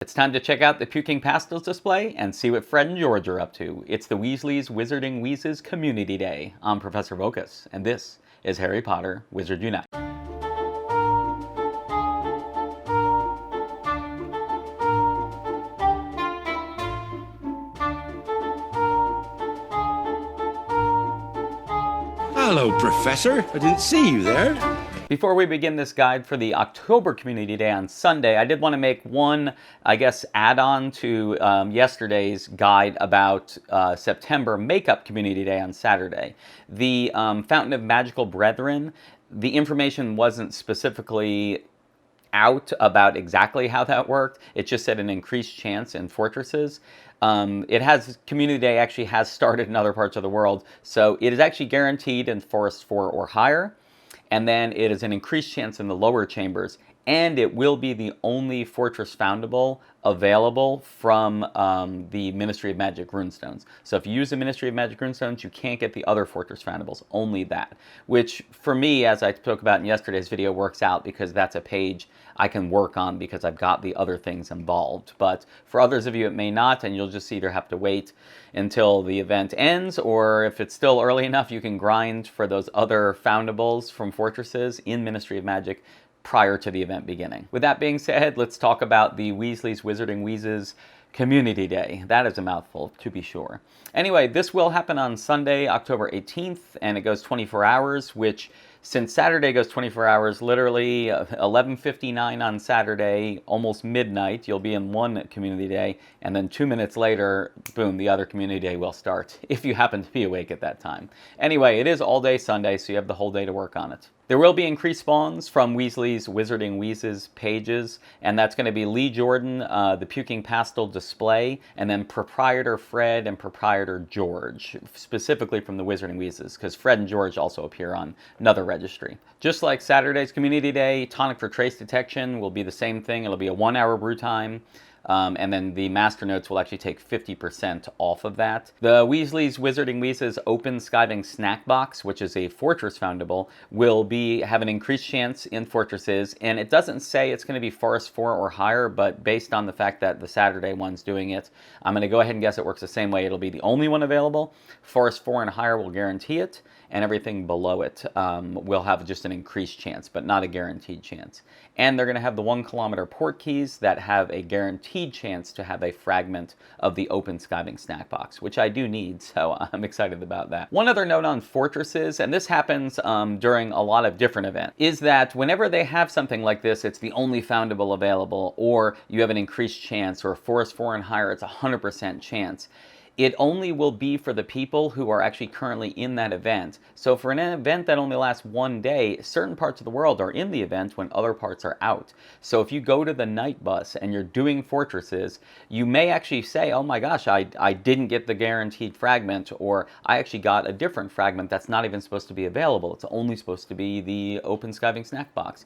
It's time to check out the Puking Pastels display and see what Fred and George are up to. It's the Weasley's Wizarding Wheezes Community Day. I'm Professor Vocus, and this is Harry Potter Wizard Unite. Hello, Professor. I didn't see you there. Before we begin this guide for the October Community Day on Sunday, I did want to make one, add-on to yesterday's guide about September Makeup Community Day on Saturday. The Fountain of Magical Brethren, the information wasn't specifically out about exactly how that worked. It just said an increased chance in fortresses. Community Day actually has started in other parts of the world, so it is actually guaranteed in Forest 4 or higher. And then it is an increased chance in the lower chambers, and it will be the only Fortress Foundable available from the Ministry of Magic runestones. So if you use the Ministry of Magic runestones, you can't get the other Fortress Foundables, only that. Which, for me, as I spoke about in yesterday's video, works out because that's a page I can work on because I've got the other things involved. But for others of you, it may not, and you'll just either have to wait until the event ends, or if it's still early enough, you can grind for those other Foundables from Fortresses in Ministry of Magic prior to the event beginning. With that being said, let's talk about the Weasley's Wizarding Wheezes Community Day. That is a mouthful, to be sure. Anyway, this will happen on Sunday, October 18th, and it goes 24 hours, which, since Saturday goes 24 hours, literally 11:59 on Saturday, almost midnight, you'll be in one Community Day, and then 2 minutes later, boom, the other Community Day will start, if you happen to be awake at that time. Anyway, it is all day Sunday, so you have the whole day to work on it. There will be increased spawns from Weasley's Wizarding Wheezes pages, and that's going to be Lee Jordan, the Puking Pastel display, and then Proprietor Fred and Proprietor George, specifically from the Wizarding Wheezes, because Fred and George also appear on another registry. Just like Saturday's Community Day, Tonic for Trace Detection will be the same thing. It'll be a 1-hour brew time. And then the Master Notes will actually take 50% off of that. The Weasley's Wizarding Wheezes Open Skiving Snack Box, which is a Fortress Foundable, will have an increased chance in Fortresses, and it doesn't say it's going to be Forest 4 or higher, but based on the fact that the Saturday one's doing it, I'm going to go ahead and guess it works the same way. It'll be the only one available. Forest 4 and higher will guarantee it, and everything below it will have just an increased chance, but not a guaranteed chance. And they're going to have the 1 kilometer port keys that have a guaranteed chance to have a fragment of the open skiving snack box, which I do need, so I'm excited about that. One other note on Fortresses, and this happens during a lot of different events, is that whenever they have something like this, it's the only Foundable available, or you have an increased chance, or Forest 4 and higher, it's a 100% chance. It only will be for the people who are actually currently in that event. So for an event that only lasts 1 day, certain parts of the world are in the event when other parts are out. So if you go to the night bus and you're doing Fortresses, you may actually say, oh my gosh, I didn't get the guaranteed fragment, or I actually got a different fragment that's not even supposed to be available. It's only supposed to be the open skiving snack box.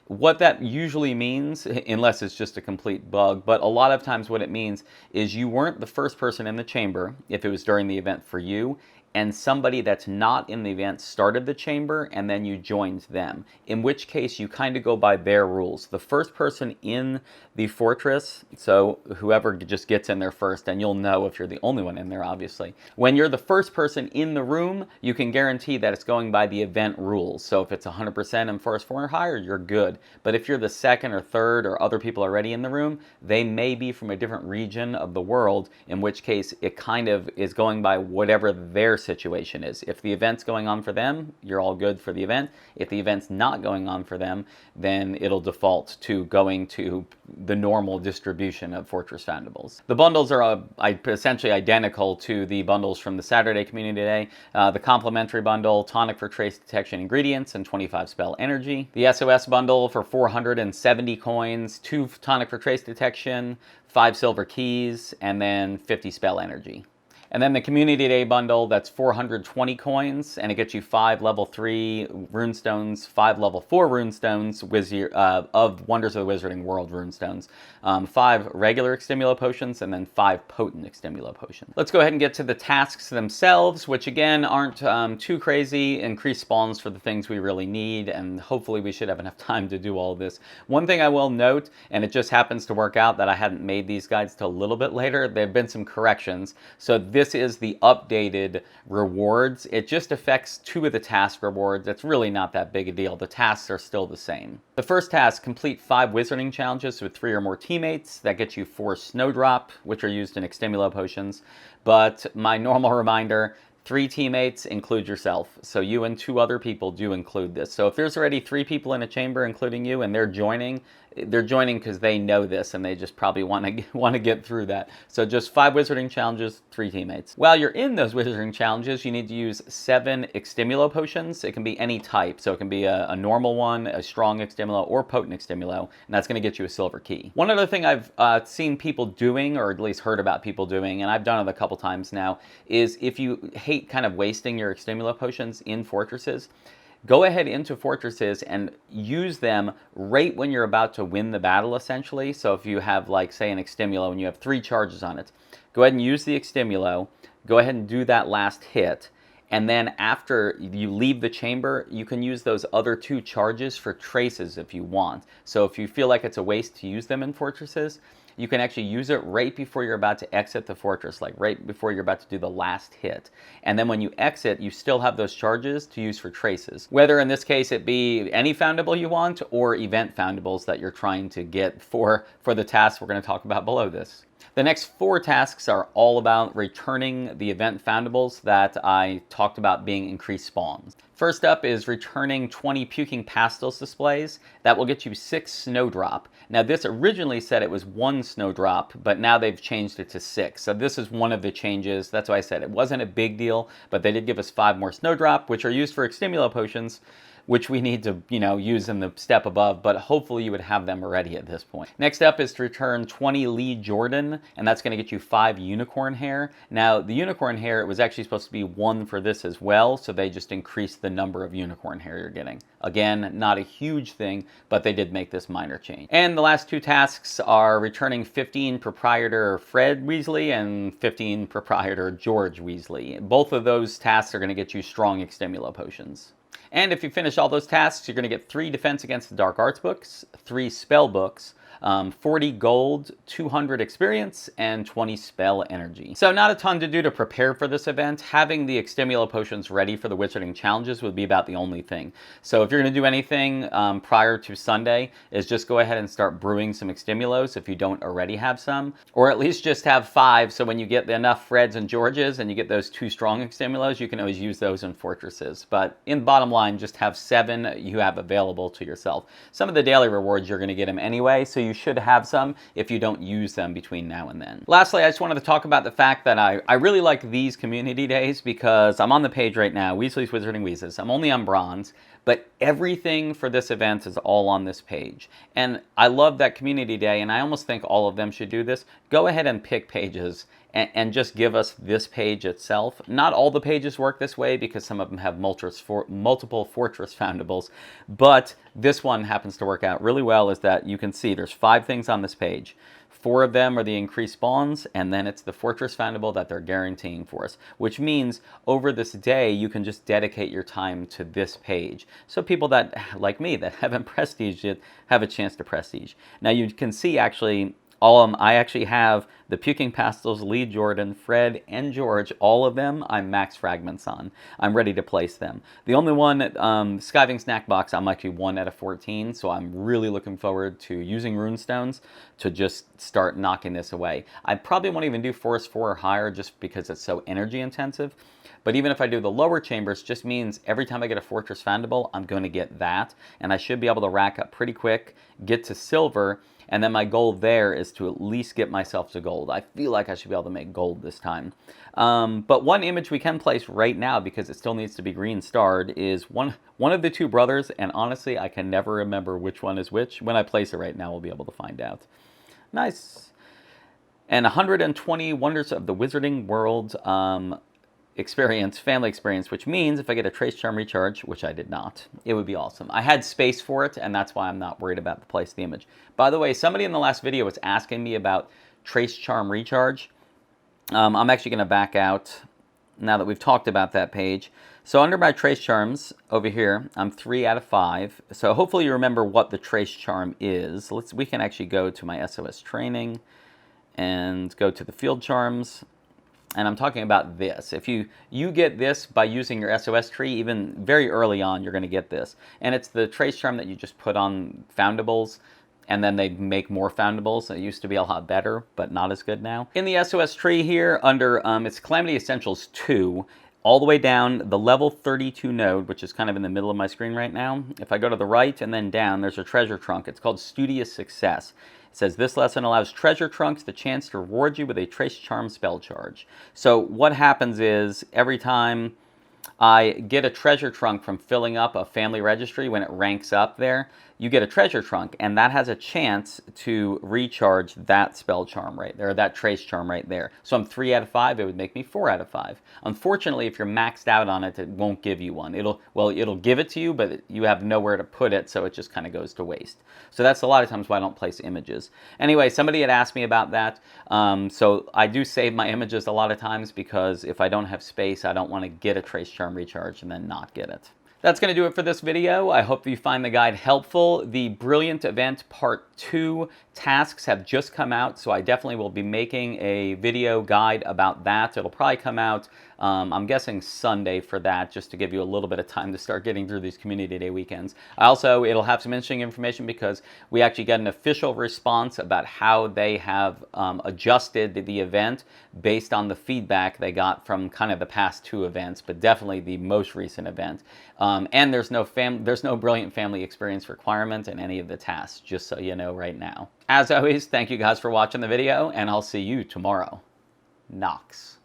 What that usually means, unless it's just a complete bug, but a lot of times what it means is you weren't the first person in the chamber, if it was during the event for you, and somebody that's not in the event started the chamber and then you joined them, in which case you kind of go by their rules. The first person in the fortress, so whoever just gets in there first, and you'll know if you're the only one in there, obviously. When you're the first person in the room, you can guarantee that it's going by the event rules. So if it's 100% in Forest 4 or higher, you're good. But if you're the second or third or other people already in the room, they may be from a different region of the world, in which case it kind of is going by whatever their situation is. If the event's going on for them, you're all good for the event. If the event's not going on for them, then it'll default to going to the normal distribution of Fortress Foundables. The bundles are essentially identical to the bundles from the Saturday Community Day. The complimentary bundle, Tonic for Trace Detection Ingredients and 25 Spell Energy. The SOS bundle for 470 coins, 2 Tonic for Trace Detection, 5 silver keys, and then 50 Spell Energy. And then the Community Day bundle, that's 420 coins, and it gets you 5 level 3 runestones, 5 level 4 runestones, of Wonders of the Wizarding World runestones, 5 regular Extimulo potions, and then 5 potent Extimulo potions. Let's go ahead and get to the tasks themselves, which again aren't too crazy. Increase spawns for the things we really need, and hopefully we should have enough time to do all of this. One thing I will note, and it just happens to work out that I hadn't made these guides till a little bit later, there have been some corrections. So this is the updated rewards. It just affects 2 of the task rewards. It's really not that big a deal. The tasks are still the same. The first task, complete 5 wizarding challenges with 3 or more teammates. That gets you 4 Snowdrop, which are used in Extimulo potions. But my normal reminder, 3 teammates, include yourself. So you and 2 other people do include this. So if there's already 3 people in a chamber, including you, and they're joining because they know this and they just probably want to get through that. So just 5 wizarding challenges, 3 teammates. While you're in those wizarding challenges, you need to use 7 Extimulo potions. It can be any type. So it can be a normal one, a strong Extimulo, or potent Extimulo, and that's going to get you a silver key. One other thing I've seen people doing, or at least heard about people doing, and I've done it a couple times now, is if you hate kind of wasting your Extimulo potions in fortresses, go ahead into fortresses and use them right when you're about to win the battle, essentially. So if you have, like, say, an Extimulo and you have 3 charges on it, go ahead and use the Extimulo, go ahead and do that last hit, and then after you leave the chamber, you can use those other 2 charges for traces if you want. So if you feel like it's a waste to use them in fortresses, you can actually use it right before you're about to exit the fortress, like right before you're about to do the last hit. And then when you exit, you still have those charges to use for traces. Whether in this case it be any foundable you want or event foundables that you're trying to get for the tasks we're going to talk about below this. The next 4 tasks are all about returning the event foundables that I talked about being increased spawns. First up is returning 20 Puking Pastels displays. That will get you 6 Snowdrop. Now this originally said it was 1 Snowdrop, but now they've changed it to 6. So this is one of the changes. That's why I said it wasn't a big deal, but they did give us 5 more Snowdrop, which are used for Extimulo potions, which we need to, use in the step above, but hopefully you would have them already at this point. Next up is to return 20 Lee Jordan, and that's going to get you 5 unicorn hair. Now, the unicorn hair, it was actually supposed to be 1 for this as well, so they just increased the number of unicorn hair you're getting. Again, not a huge thing, but they did make this minor change. And the last 2 tasks are returning 15 Proprietor Fred Weasley and 15 Proprietor George Weasley. Both of those tasks are going to get you strong Extimulo potions. And if you finish all those tasks, you're going to get 3 Defense Against the Dark Arts books, 3 spell books, 40 gold, 200 experience, and 20 spell energy. So not a ton to do to prepare for this event. Having the Extimulo potions ready for the wizarding challenges would be about the only thing. So if you're going to do anything prior to Sunday, is just go ahead and start brewing some Extimulos if you don't already have some, or at least just have 5, so when you get enough Freds and Georges and you get those 2 strong Extimulos, you can always use those in fortresses. But in bottom line, just have 7 you have available to yourself. Some of the daily rewards, you're going to get them anyway, so you should have some if you don't use them between now and then. Lastly, I just wanted to talk about the fact that I really like these community days because I'm on the page right now, Weasley's Wizarding Wheezes. I'm only on bronze, but everything for this event is all on this page. And I love that community day, and I almost think all of them should do this. Go ahead and pick pages and just give us this page itself. Not all the pages work this way because some of them have multiple fortress foundables, but this one happens to work out really well. Is that you can see there's 5 things on this page. 4 of them are the increased spawns, and then it's the fortress foundable that they're guaranteeing for us, which means over this day you can just dedicate your time to this page. So people that, like me, that haven't prestiged yet have a chance to prestige. Now you can see actually I actually have the Puking Pastels, Lee Jordan, Fred, and George, all of them I'm max fragments on. I'm ready to place them. The only one, Skiving Snack Box, I'm actually 1 out of 14, so I'm really looking forward to using runestones to just start knocking this away. I probably won't even do Force 4 or higher just because it's so energy intensive. But even if I do the lower chambers, just means every time I get a Fortress Foundable, I'm going to get that. And I should be able to rack up pretty quick, get to silver, and then my goal there is to at least get myself to gold. I feel like I should be able to make gold this time. But one image we can place right now, because it still needs to be green starred, is one of the 2 brothers, and honestly, I can never remember which one is which. When I place it right now, we'll be able to find out. Nice. And 120 Wonders of the Wizarding World experience, family experience, which means if I get a Trace Charm Recharge, which I did not, it would be awesome. I had space for it, and that's why I'm not worried about the place of the image. By the way, somebody in the last video was asking me about Trace Charm Recharge. I'm actually going to back out now that we've talked about that page. So under my Trace Charms over here, I'm 3 out of 5. So hopefully you remember what the Trace Charm is. We can actually go to my SOS training and go to the Field Charms. And I'm talking about this. If you get this by using your SOS tree, even very early on, you're going to get this. And it's the Trace Charm that you just put on Foundables, and then they make more Foundables. It used to be a lot better, but not as good now. In the SOS tree here, under it's Calamity Essentials 2, all the way down the level 32 node, which is kind of in the middle of my screen right now. If I go to the right and then down, there's a treasure trunk. It's called Studious Success. It says, this lesson allows treasure trunks the chance to reward you with a Trace Charm spell charge. So what happens is, every time I get a treasure trunk from filling up a family registry, when it ranks up there, you get a treasure trunk, and that has a chance to recharge that spell charm right there, or that Trace Charm right there. So I'm 3 out of 5, it would make me 4 out of 5. Unfortunately, if you're maxed out on it, it won't give you one. It'll give it to you, but you have nowhere to put it, so it just kind of goes to waste. So that's a lot of times why I don't place images. Anyway, somebody had asked me about that, so I do save my images a lot of times, because if I don't have space, I don't want to get a Trace Charm recharge and then not get it. That's going to do it for this video. I hope you find the guide helpful. The Brilliant Event Part 2 tasks have just come out, so I definitely will be making a video guide about that. It'll probably come out, I'm guessing Sunday for that, just to give you a little bit of time to start getting through these Community Day weekends. Also, it'll have some interesting information, because we actually got an official response about how they have adjusted the event based on the feedback they got from kind of the past 2 events, but definitely the most recent event. And there's no Brilliant Family Experience requirement in any of the tasks, just so you know right now. As always, thank you guys for watching the video, and I'll see you tomorrow. Knox.